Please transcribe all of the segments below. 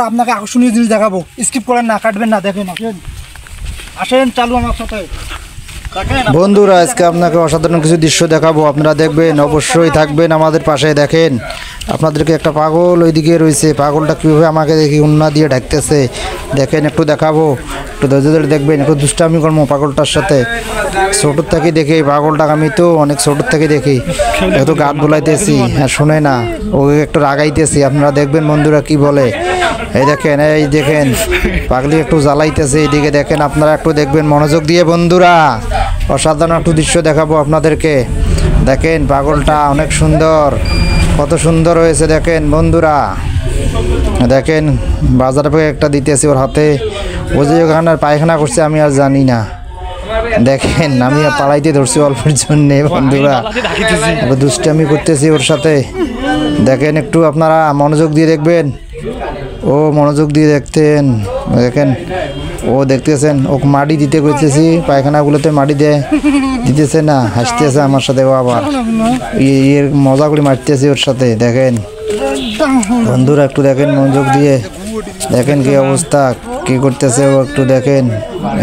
আপনাকে আকর্ষণীয় জিনিস দেখাবো, স্কিপ করেন না, কাটবেন না, দেখেন আসেন চালু আমার সাথে। বন্ধুরা আজকে আপনাকে অসাধারণ কিছু দৃশ্য দেখাবো, আপনারা দেখবেন, অবশ্যই থাকবেন আমাদের পাশে। দেখেন আপনাদেরকে একটা পাগল ওইদিকে রয়েছে, পাগলটা কীভাবে আমাকে দেখি উন্না দিয়ে ঢাকতেছে, দেখেন একটু দেখাবো, একটু ধৈর্য ধরে দেখবেন, একটু দুষ্টামি করবো পাগলটার সাথে। ছোটোর থেকে দেখি পাগলটাকে, আমি তো অনেক ছোটোর থেকে দেখি, একটু গাত বোলাইতেছি, হ্যাঁ শোনে না, ওকে একটু রাগাইতেছি, আপনারা দেখবেন বন্ধুরা কি বলে। এই দেখেন পাগলি একটু জ্বালাইতেছে, এইদিকে দেখেন, আপনারা একটু দেখবেন মনোযোগ দিয়ে বন্ধুরা, অসাধারণ একটু দৃশ্য দেখাবো আপনাদেরকে। দেখেন পাগলটা অনেক সুন্দর, কত সুন্দর হয়েছে দেখেন বন্ধুরা। দেখেন বাজারে পেয়ে একটা দিতেছি ওর হাতে, ও যে ওখানে পায়খানা করছে আমি আর জানি না। দেখেন আমি পালাইতে ধরছি অল্পের জন্যে বন্ধুরা, একটু দুষ্টামি করতেছি ওর সাথে। দেখেন একটু আপনারা মনোযোগ দিয়ে দেখবেন, ও মনোযোগ দিয়ে দেখতেন, দেখেন ও দেখতেছেন, ও মাটি দিতে করতেছি, পায়খানাগুলোতে মাটি দিতেছে না, হাসতেছে আমার সাথে, ও আবার এর মজা করে মারতেছে ওর সাথে। দেখেন বন্ধুরা একটু দেখেন মনোযোগ দিয়ে, দেখেন কি অবস্থা, কি করতেছে ও, একটু দেখেন,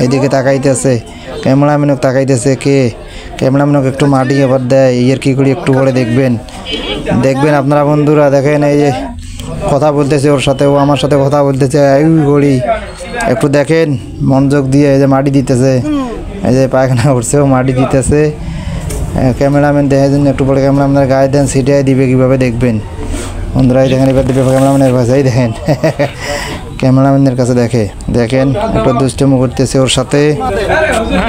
এইদিকে তাকাইতেছে, ক্যামেরাম্যানও তাকাইতেছে, কে ক্যামেরাম্যানকে একটু মাটি আবার দেয়, এর কি করি একটু করে দেখবেন আপনারা বন্ধুরা। দেখেন এই যে কথা বলতেছে ওর সাথে, ও আমার সাথে কথা বলতেছে, এই করি একটু দেখেন মনোযোগ দিয়ে। এই যে মাটি দিতেছে, এই যে পায়খানা করছে, ও মাটি দিতেছে, ক্যামেরাম্যান দেখে জন্য একটু পরে ক্যামেরাম্যানের গায়ে দেন, সিটাই দিবে কীভাবে দেখবেন বন্ধুরা। এই দেখেন এবার দিবে ক্যামেরাম্যানের কাছে, এই দেখেন ক্যামেরাম্যানের কাছে দেখেন একটু দুষ্টমি করতেছে ওর সাথে,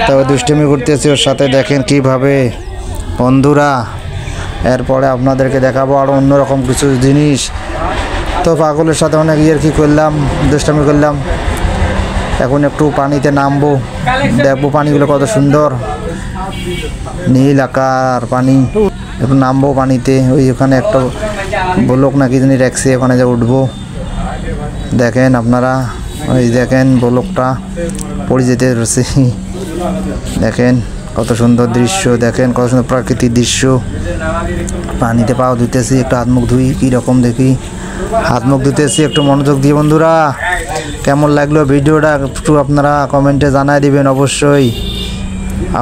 তবে দুষ্টমি করতেছে ওর সাথে, দেখেন কিভাবে বন্ধুরা। এরপরে আপনাদেরকে দেখাবো আরও অন্যরকম কিছু জিনিস। তো পাগলের সাথে অনেক কি করলাম, দুষ্টামি করলাম, এখন একটু পানিতে নামবো, দেখবো পানিগুলো কত সুন্দর, নীল আকার পানি, একটু নামবো পানিতে। ওখানে একটা বলক না কি জানি রাখছে, ওখানে যে উঠবো। দেখেন আপনারা, ওই দেখেন বলকটা পড়ে যেতে রয়েছে, দেখেন কত সুন্দর দৃশ্য, দেখেন কত সুন্দর প্রাকৃতিক দৃশ্য। পানিতে পাও ধুতেছি, একটু হাত মুখ ধুই কীরকম দেখি, হাত মুখ ধুতেছি, একটু মনোযোগ দিয়ে বন্ধুরা। কেমন লাগলো ভিডিওটা একটু আপনারা কমেন্টে জানাই দিবেন অবশ্যই।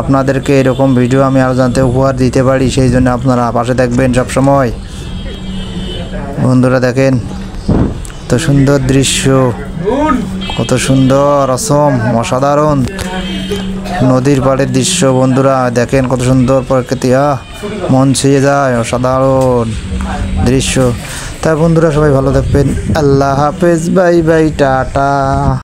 আপনাদেরকে এরকম ভিডিও আমি আরও জানতে উপহার দিতে পারি, সেই জন্য আপনারা পাশে থাকবেন সবসময় বন্ধুরা। দেখেন কত সুন্দর দৃশ্য, কত সুন্দর, অসম, অসাধারণ নদীর পাড়ের দৃশ্য বন্ধুরা। দেখেন কত সুন্দর প্রকৃতি, মন ছুঁয়ে যায়, অসাধারণ দৃশ্য। তাই বন্ধুরা সবাই ভালো থাকবেন, আল্লাহ হাফেজ, বাই বাই, টাটা।